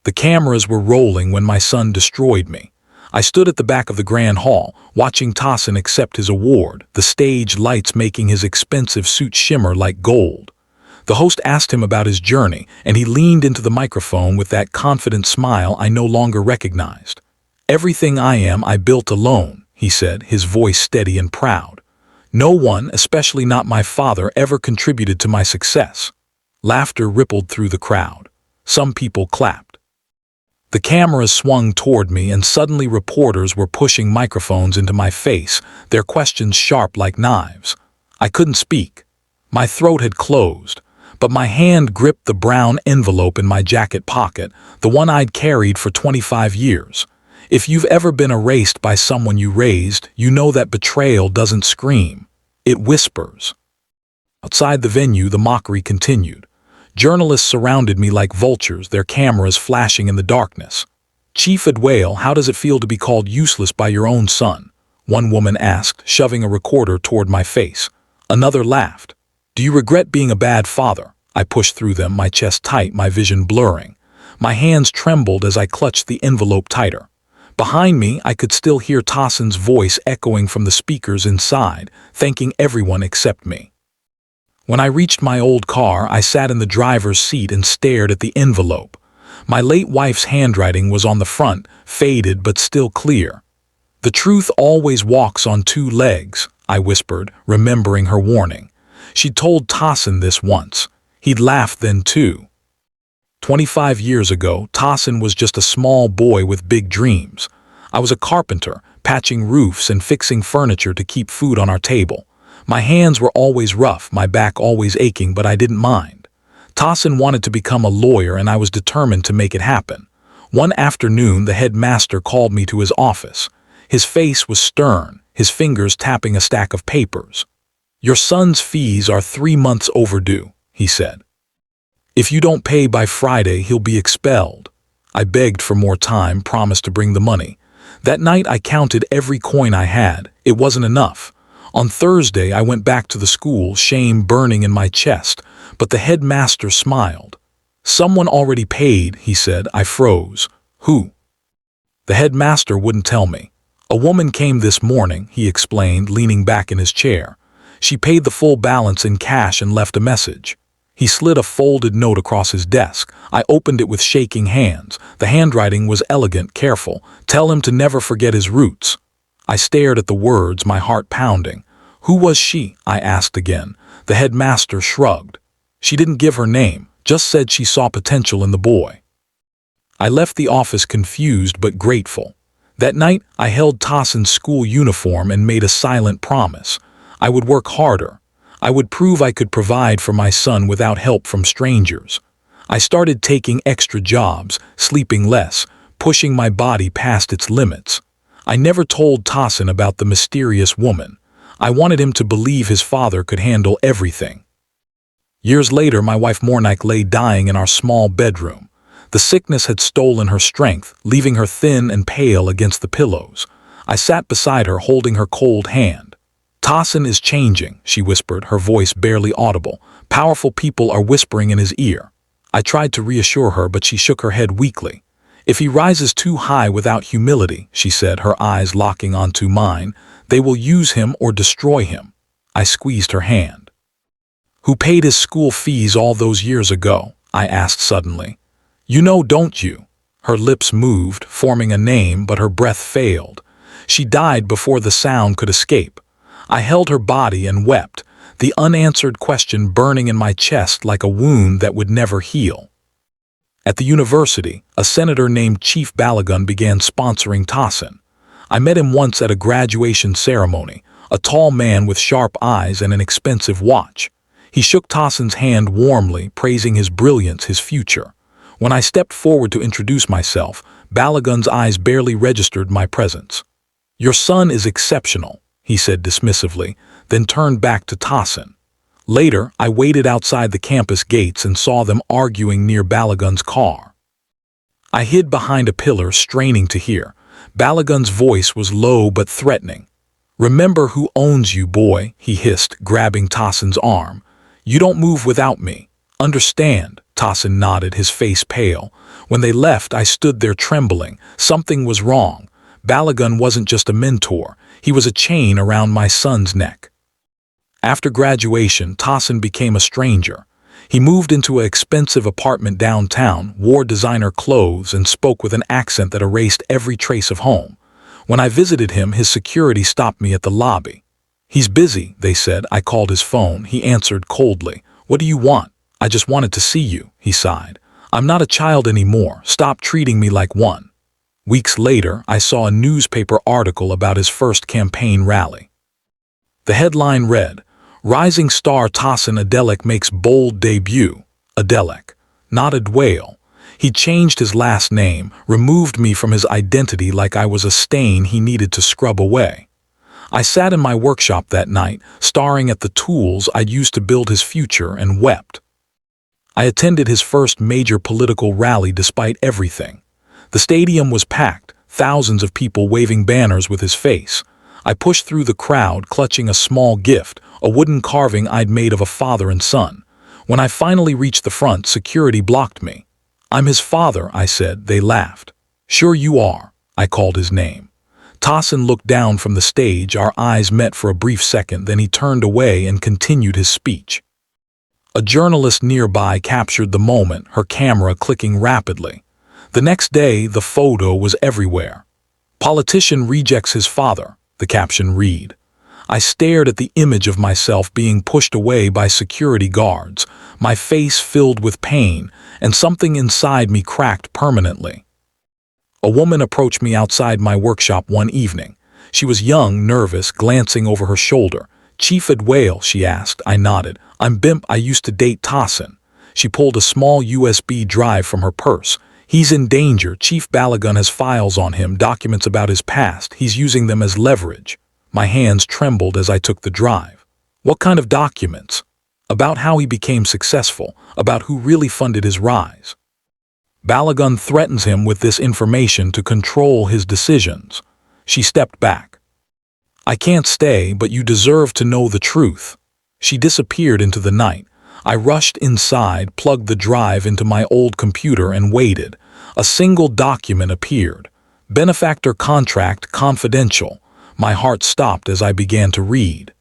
The cameras were rolling when my son destroyed me. I stood at the back of the grand hall, watching Tassin accept his award, the stage lights making his expensive suit shimmer like gold. The host asked him about his journey, and he leaned into the microphone with that confident smile I no longer recognized. "Everything I am, I built alone," he said, his voice steady and proud. "No one, especially not my father, ever contributed to my success." Laughter rippled through the crowd. Some people clapped. The cameras swung toward me, and suddenly reporters were pushing microphones into my face, their questions sharp like knives. I couldn't speak. My throat had closed, but my hand gripped the brown envelope in my jacket pocket, the one I'd carried for 25 years. If you've ever been erased by someone you raised, you know that betrayal doesn't scream. It whispers. Outside the venue, the mockery continued. Journalists surrounded me like vultures, their cameras flashing in the darkness. "Chief Adwale, how does it feel to be called useless by your own son?" one woman asked, shoving a recorder toward my face. Another laughed. "Do you regret being a bad father?" I pushed through them, my chest tight, my vision blurring. My hands trembled as I clutched the envelope tighter. Behind me, I could still hear Tassin's voice echoing from the speakers inside, thanking everyone except me. When I reached my old car, I sat in the driver's seat and stared at the envelope. My late wife's handwriting was on the front, faded but still clear. "The truth always walks on two legs," I whispered, remembering her warning. She'd told Tassin this once. He'd laughed then too. 25 years ago, Tassin was just a small boy with big dreams. I was a carpenter, patching roofs and fixing furniture to keep food on our table. My hands were always rough, my back always aching, but I didn't mind. Tassin wanted to become a lawyer, and I was determined to make it happen. One afternoon, the headmaster called me to his office. His face was stern, his fingers tapping a stack of papers. "Your son's fees are 3 months overdue," he said. "If you don't pay by Friday, he'll be expelled." I begged for more time, promised to bring the money. That night I counted every coin I had. It wasn't enough. On Thursday I went back to the school, shame burning in my chest, but the headmaster smiled. "Someone already paid," he said. I froze. "Who?" The headmaster wouldn't tell me. "A woman came this morning," he explained, leaning back in his chair. "She paid the full balance in cash and left a message." He slid a folded note across his desk. I opened it with shaking hands. The handwriting was elegant, careful. "Tell him to never forget his roots." I stared at the words, my heart pounding. "Who was she?" I asked again. The headmaster shrugged. "She didn't give her name, just said she saw potential in the boy." I left the office confused but grateful. That night, I held Tassin's school uniform and made a silent promise. I would work harder. I would prove I could provide for my son without help from strangers. I started taking extra jobs, sleeping less, pushing my body past its limits. I never told Tassin about the mysterious woman. I wanted him to believe his father could handle everything. Years later, my wife Mornaik lay dying in our small bedroom. The sickness had stolen her strength, leaving her thin and pale against the pillows. I sat beside her, holding her cold hand. "Tassin is changing," she whispered, her voice barely audible. "Powerful people are whispering in his ear." I tried to reassure her, but she shook her head weakly. "If he rises too high without humility," she said, her eyes locking onto mine, "they will use him or destroy him." I squeezed her hand. "Who paid his school fees all those years ago?" I asked suddenly. "You know, don't you?" Her lips moved, forming a name, but her breath failed. She died before the sound could escape. I held her body and wept, the unanswered question burning in my chest like a wound that would never heal. At the university, a senator named Chief Balagun began sponsoring Tassin. I met him once at a graduation ceremony, a tall man with sharp eyes and an expensive watch. He shook Tassin's hand warmly, praising his brilliance, his future. When I stepped forward to introduce myself, Balagun's eyes barely registered my presence. "Your son is exceptional," he said dismissively, then turned back to Tassin. Later, I waited outside the campus gates and saw them arguing near Balagun's car. I hid behind a pillar, straining to hear. Balagun's voice was low but threatening. "Remember who owns you, boy," he hissed, grabbing Tassin's arm. "You don't move without me. Understand?" Tassin nodded, his face pale. When they left, I stood there trembling. Something was wrong. Balagun wasn't just a mentor. He was a chain around my son's neck. After graduation, Tassin became a stranger. He moved into an expensive apartment downtown, wore designer clothes, and spoke with an accent that erased every trace of home. When I visited him, his security stopped me at the lobby. "He's busy," they said. I called his phone. He answered coldly. "What do you want?" "I just wanted to see you," he sighed. "I'm not a child anymore. Stop treating me like one." Weeks later, I saw a newspaper article about his first campaign rally. The headline read, "Rising star Tassin Adelek makes bold debut." Adelek, not Adwale. He changed his last name, removed me from his identity like I was a stain he needed to scrub away. I sat in my workshop that night, staring at the tools I'd used to build his future, and wept. I attended his first major political rally despite everything. The stadium was packed, thousands of people waving banners with his face. I pushed through the crowd, clutching a small gift, a wooden carving I'd made of a father and son. When I finally reached the front, security blocked me. "I'm his father," I said. They laughed. "Sure you are." I called his name. Tassin looked down from the stage. Our eyes met for a brief second, then he turned away and continued his speech. A journalist nearby captured the moment, her camera clicking rapidly. The next day, the photo was everywhere. "Politician rejects his father," the caption read. I stared at the image of myself being pushed away by security guards, my face filled with pain, and something inside me cracked permanently. A woman approached me outside my workshop one evening. She was young, nervous, glancing over her shoulder. "Chief Adwale," she asked. I nodded. "I'm Bimp. I used to date Tassin." She pulled a small USB drive from her purse. "He's in danger. Chief Balagun has files on him, documents about his past. He's using them as leverage." My hands trembled as I took the drive. "What kind of documents?" "About how he became successful, about who really funded his rise. Balagun threatens him with this information to control his decisions." She stepped back. "I can't stay, but you deserve to know the truth." She disappeared into the night. I rushed inside, plugged the drive into my old computer, and waited. A single document appeared. "Benefactor contract confidential." My heart stopped as I began to read.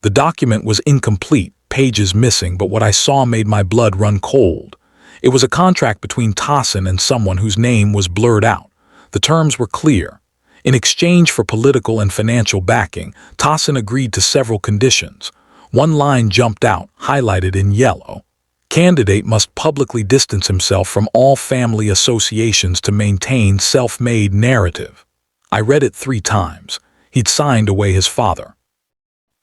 The document was incomplete, pages missing, but what I saw made my blood run cold. It was a contract between Tassin and someone whose name was blurred out. The terms were clear. In exchange for political and financial backing, Tassin agreed to several conditions. One line jumped out, highlighted in yellow. "Candidate must publicly distance himself from all family associations to maintain self-made narrative." I read it 3 times. He'd signed away his father.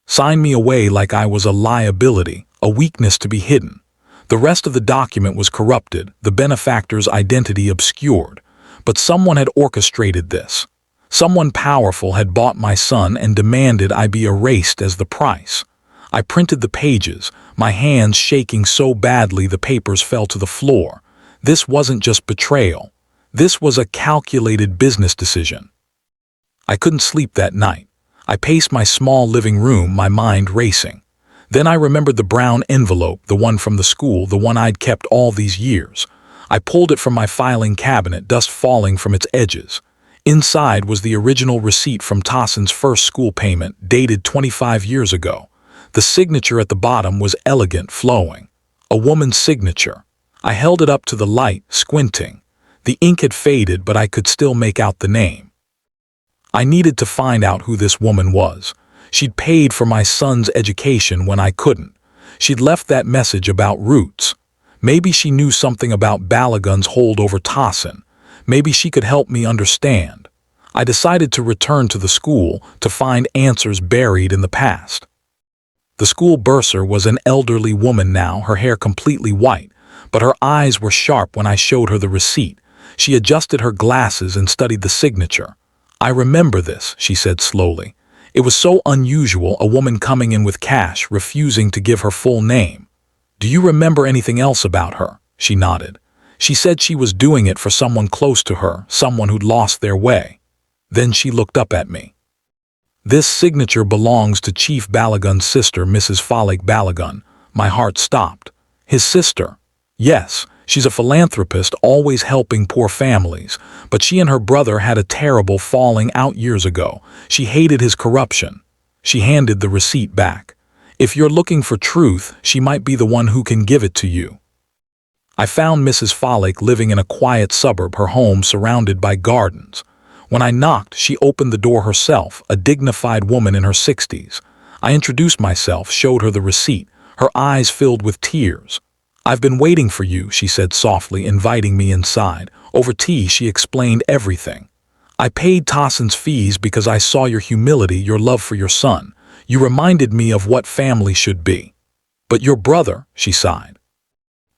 Signed me away like I was a liability, a weakness to be hidden. The rest of the document was corrupted, the benefactor's identity obscured. But someone had orchestrated this. Someone powerful had bought my son and demanded I be erased as the price. I printed the pages, my hands shaking so badly the papers fell to the floor. This wasn't just betrayal. This was a calculated business decision. I couldn't sleep that night. I paced my small living room, my mind racing. Then I remembered the brown envelope, the one from the school, the one I'd kept all these years. I pulled it from my filing cabinet, dust falling from its edges. Inside was the original receipt from Tassin's first school payment, dated 25 years ago. The signature at the bottom was elegant, flowing. A woman's signature. I held it up to the light, squinting. The ink had faded, but I could still make out the name. I needed to find out who this woman was. She'd paid for my son's education when I couldn't. She'd left that message about roots. Maybe she knew something about Balagun's hold over Tassin. Maybe she could help me understand. I decided to return to the school to find answers buried in the past. The school bursar was an elderly woman now, her hair completely white, but her eyes were sharp when I showed her the receipt. She adjusted her glasses and studied the signature. "I remember this," she said slowly. It was so unusual, a woman coming in with cash, refusing to give her full name. "Do you remember anything else about her?" She nodded. "She said she was doing it for someone close to her, someone who'd lost their way." Then she looked up at me. "This signature belongs to Chief Balagun's sister, Mrs. Falik Balagun." My heart stopped. His sister? Yes, She's a philanthropist always helping poor families, but she and her brother had a terrible falling out years ago. She hated his corruption. She handed the receipt back. If you're looking for truth, she might be the one who can give it to you. I found Mrs. Follick living in a quiet suburb, her home surrounded by gardens. When I knocked, she opened the door herself, a dignified woman in her 60s. I introduced myself, showed her the receipt. Her eyes filled with tears. "I've been waiting for you," she said softly, inviting me inside. Over tea, she explained everything. "I paid Tossin's fees because I saw your humility, your love for your son. You reminded me of what family should be." "But your brother," she sighed.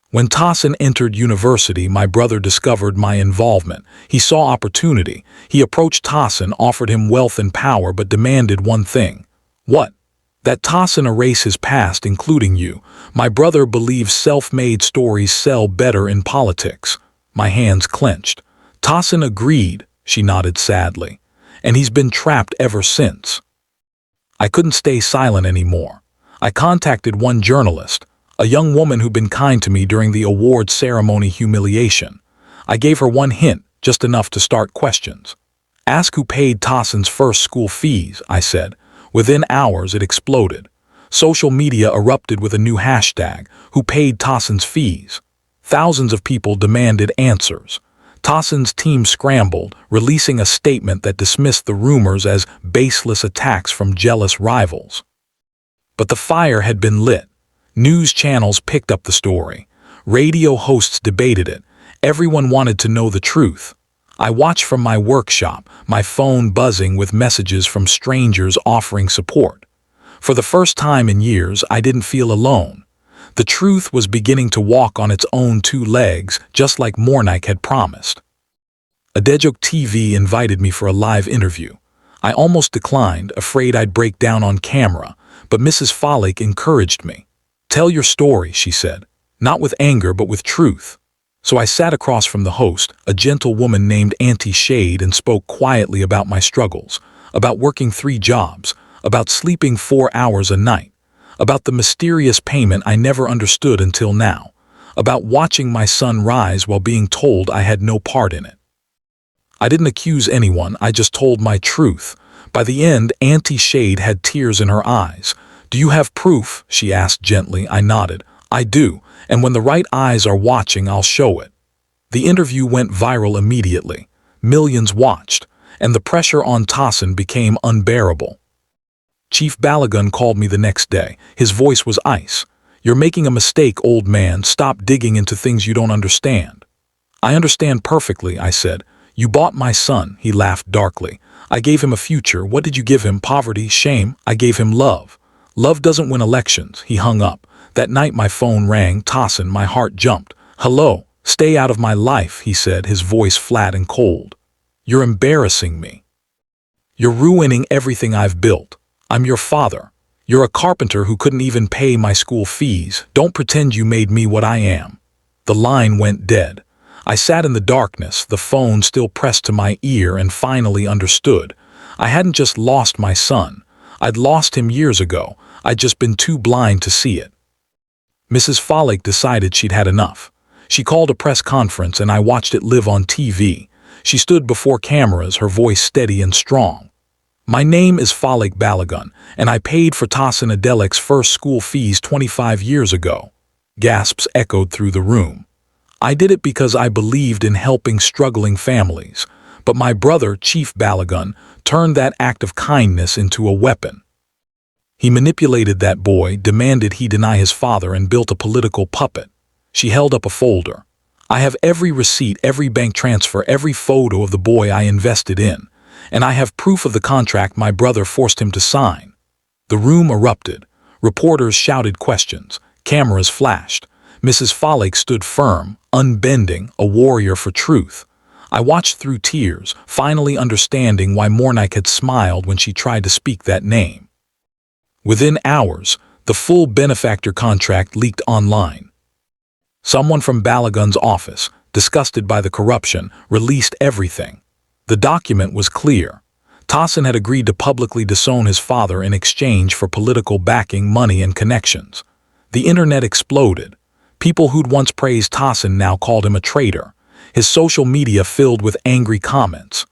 "When Tossin entered university, my brother discovered my involvement. He saw opportunity. He approached Tossin, offered him wealth and power, but demanded one thing." "What?" "That Tossin erase his past, including you. My brother believes self-made stories sell better in politics." My hands clenched. "Tossin agreed," she nodded sadly. "And he's been trapped ever since." I couldn't stay silent anymore. I contacted one journalist, a young woman who'd been kind to me during the award ceremony humiliation. I gave her one hint, just enough to start questions. "Ask who paid Tossin's first school fees," I said. Within hours, it exploded. Social media erupted with a new hashtag, "Who paid Tossin's fees?" Thousands of people demanded answers. Tossin's team scrambled, releasing a statement that dismissed the rumors as baseless attacks from jealous rivals. But the fire had been lit. News channels picked up the story. Radio hosts debated it. Everyone wanted to know the truth. I watched from my workshop, my phone buzzing with messages from strangers offering support. For the first time in years, I didn't feel alone. The truth was beginning to walk on its own two legs, just like Mornick had promised. Adejok TV invited me for a live interview. I almost declined, afraid I'd break down on camera, but Mrs. Follick encouraged me. "Tell your story," she said, "not with anger but with truth." So I sat across from the host, a gentle woman named Auntie Shade, and spoke quietly about my struggles, about working 3 jobs, about sleeping 4 hours a night, about the mysterious payment I never understood until now, about watching my son rise while being told I had no part in it. I didn't accuse anyone, I just told my truth. By the end, Auntie Shade had tears in her eyes. "Do you have proof?" she asked gently. I nodded. "I do, and when the right eyes are watching, I'll show it." The interview went viral immediately. Millions watched, and the pressure on Tossin became unbearable. Chief Balagun called me the next day. His voice was ice. "You're making a mistake, old man. Stop digging into things you don't understand." "I understand perfectly," I said. "You bought my son." He laughed darkly. "I gave him a future. What did you give him? Poverty? Shame? I gave him love. Love doesn't win elections." He hung up. That night my phone rang. "Tossin," my heart jumped. "Hello." "Stay out of my life," he said, his voice flat and cold. "You're embarrassing me. You're ruining everything I've built. I'm your father. You're a carpenter who couldn't even pay my school fees. Don't pretend you made me what I am." The line went dead. I sat in the darkness, the phone still pressed to my ear, and finally understood. I hadn't just lost my son. I'd lost him years ago. I'd just been too blind to see it. Mrs. Follick decided she'd had enough. She called a press conference, and I watched it live on TV. She stood before cameras, her voice steady and strong. "My name is Follick Balagun, and I paid for Tossin Adelek's first school fees 25 years ago." Gasps echoed through the room. "I did it because I believed in helping struggling families. But my brother, Chief Balagun, turned that act of kindness into a weapon. He manipulated that boy, demanded he deny his father, and built a political puppet." She held up a folder. "I have every receipt, every bank transfer, every photo of the boy I invested in. And I have proof of the contract my brother forced him to sign." The room erupted. Reporters shouted questions. Cameras flashed. Mrs. Follick stood firm, unbending, a warrior for truth. I watched through tears, finally understanding why Mornick had smiled when she tried to speak that name. Within hours, the full benefactor contract leaked online. Someone from Balagun's office, disgusted by the corruption, released everything. The document was clear. Tossin had agreed to publicly disown his father in exchange for political backing, money, and connections. The internet exploded. People who'd once praised Tassin now called him a traitor. His social media filled with angry comments.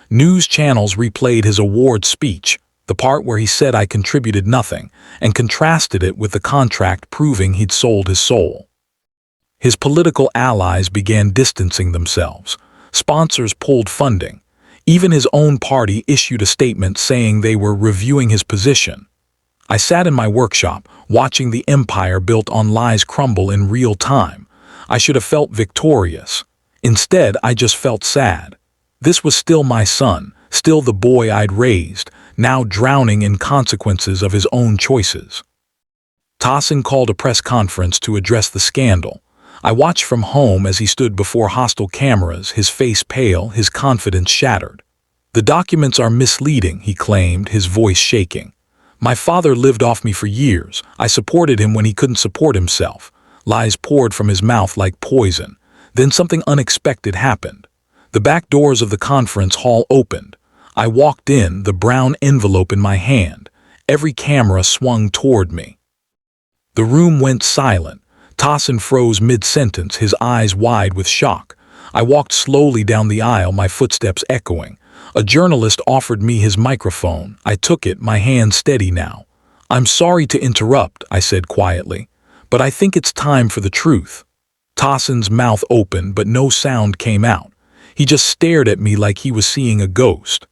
News channels replayed his award speech, the part where he said I contributed nothing, and contrasted it with the contract proving he'd sold his soul. His political allies began distancing themselves. Sponsors pulled funding. Even his own party issued a statement saying they were reviewing his position. I sat in my workshop, watching the empire built on lies crumble in real time. I should have felt victorious. Instead, I just felt sad. This was still my son, still the boy I'd raised, now drowning in consequences of his own choices. Tassin called a press conference to address the scandal. I watched from home as he stood before hostile cameras, his face pale, his confidence shattered. The documents are misleading, he claimed, his voice shaking. My father lived off me for years. I supported him when he couldn't support himself. Lies poured from his mouth like poison. Then something unexpected happened. The back doors of the conference hall opened. I walked in, the brown envelope in my hand. Every camera swung toward me. The room went silent. Tassin froze mid-sentence, his eyes wide with shock. I walked slowly down the aisle, my footsteps echoing. A journalist offered me his microphone. I took it, my hand steady now. "I'm sorry to interrupt," I said quietly, "but I think it's time for the truth." Tassin's mouth opened, but no sound came out. He just stared at me like he was seeing a ghost.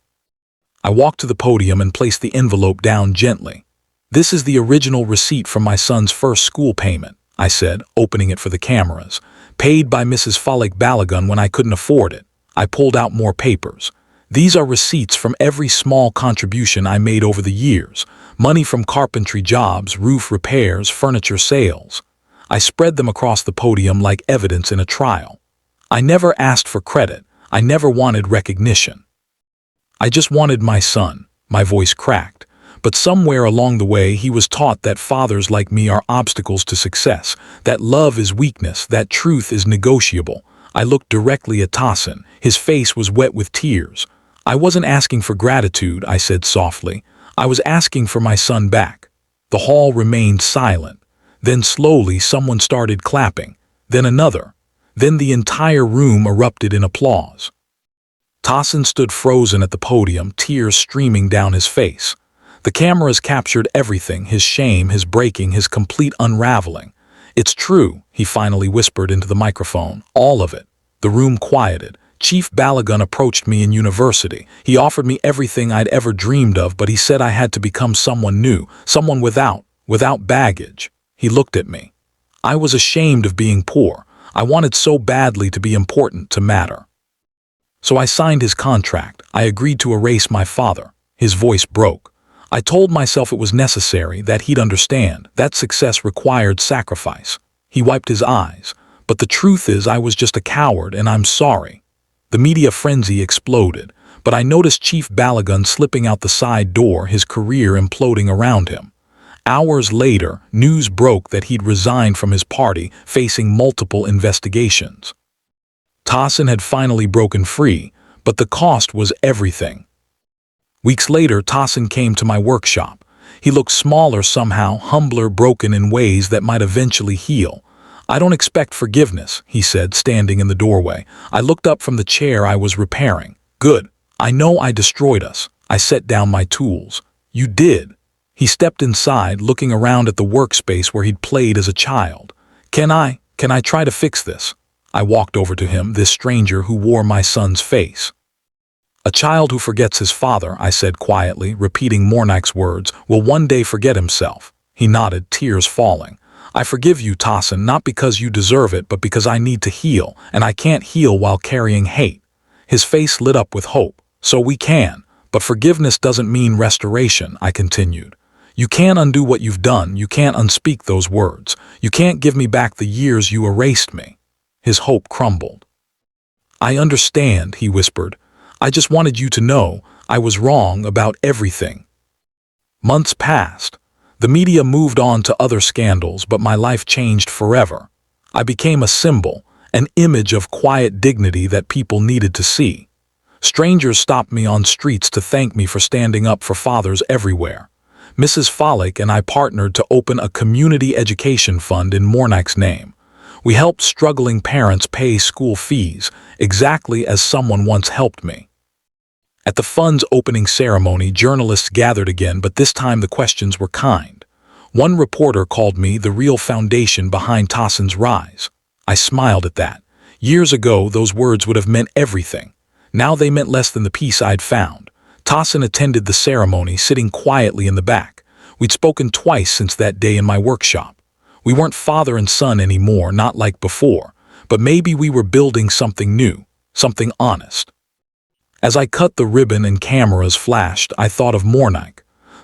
I walked to the podium and placed the envelope down gently. "This is the original receipt from my son's first school payment," I said, opening it for the cameras. "Paid by Mrs. Falik Balagun when I couldn't afford it." I pulled out more papers. "These are receipts from every small contribution I made over the years. Money from carpentry jobs, roof repairs, furniture sales." I spread them across the podium like evidence in a trial. I never asked for credit. I never wanted recognition. I just wanted my son. My voice cracked. But somewhere along the way he was taught that fathers like me are obstacles to success, that love is weakness, that truth is negotiable. I looked directly at Tassin. His face was wet with tears. "I wasn't asking for gratitude," I said softly. "I was asking for my son back." The hall remained silent. Then slowly someone started clapping. Then another. Then the entire room erupted in applause. Tassin stood frozen at the podium, tears streaming down his face. The cameras captured everything, his shame, his breaking, his complete unraveling. "It's true," he finally whispered into the microphone. "All of it." The room quieted. Chief Balagun approached me in university. He offered me everything I'd ever dreamed of, but he said I had to become someone new, someone without baggage. He looked at me. I was ashamed of being poor. I wanted so badly to be important, to matter. So I signed his contract. I agreed to erase my father. His voice broke. I told myself it was necessary, that he'd understand, that success required sacrifice. He wiped his eyes. "But the truth is I was just a coward, and I'm sorry." The media frenzy exploded, but I noticed Chief Balagun slipping out the side door, his career imploding around him. Hours later, news broke that he'd resigned from his party, facing multiple investigations. Tassin had finally broken free, but the cost was everything. Weeks later, Tassin came to my workshop. He looked smaller somehow, humbler, broken in ways that might eventually heal. "I don't expect forgiveness," he said, standing in the doorway. I looked up from the chair I was repairing. "Good. I know I destroyed us." I set down my tools. "You did." He stepped inside, looking around at the workspace where he'd played as a child. Can I try to fix this?" I walked over to him, this stranger who wore my son's face. "A child who forgets his father," I said quietly, repeating Mornak's words, "will one day forget himself." He nodded, tears falling. "I forgive you, Tassin, not because you deserve it, but because I need to heal, and I can't heal while carrying hate." His face lit up with hope. "So we can, but forgiveness doesn't mean restoration," I continued. "You can't undo what you've done, you can't unspeak those words. You can't give me back the years you erased me." His hope crumbled. "I understand," he whispered. "I just wanted you to know I was wrong about everything." Months passed. The media moved on to other scandals, but my life changed forever. I became a symbol, an image of quiet dignity that people needed to see. Strangers stopped me on streets to thank me for standing up for fathers everywhere. Mrs. Falik and I partnered to open a community education fund in Mornak's name. We helped struggling parents pay school fees, exactly as someone once helped me. At the fund's opening ceremony, journalists gathered again, but this time the questions were kind. One reporter called me the real foundation behind Tassin's rise. I smiled at that. Years ago, those words would have meant everything. Now they meant less than the peace I'd found. Tassin attended the ceremony, sitting quietly in the back. We'd spoken twice since that day in my workshop. We weren't father and son anymore, not like before, but maybe we were building something new, something honest. As I cut the ribbon and cameras flashed, I thought of Mornak.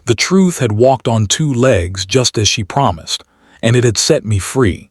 The truth had walked on two legs just as she promised, and it had set me free.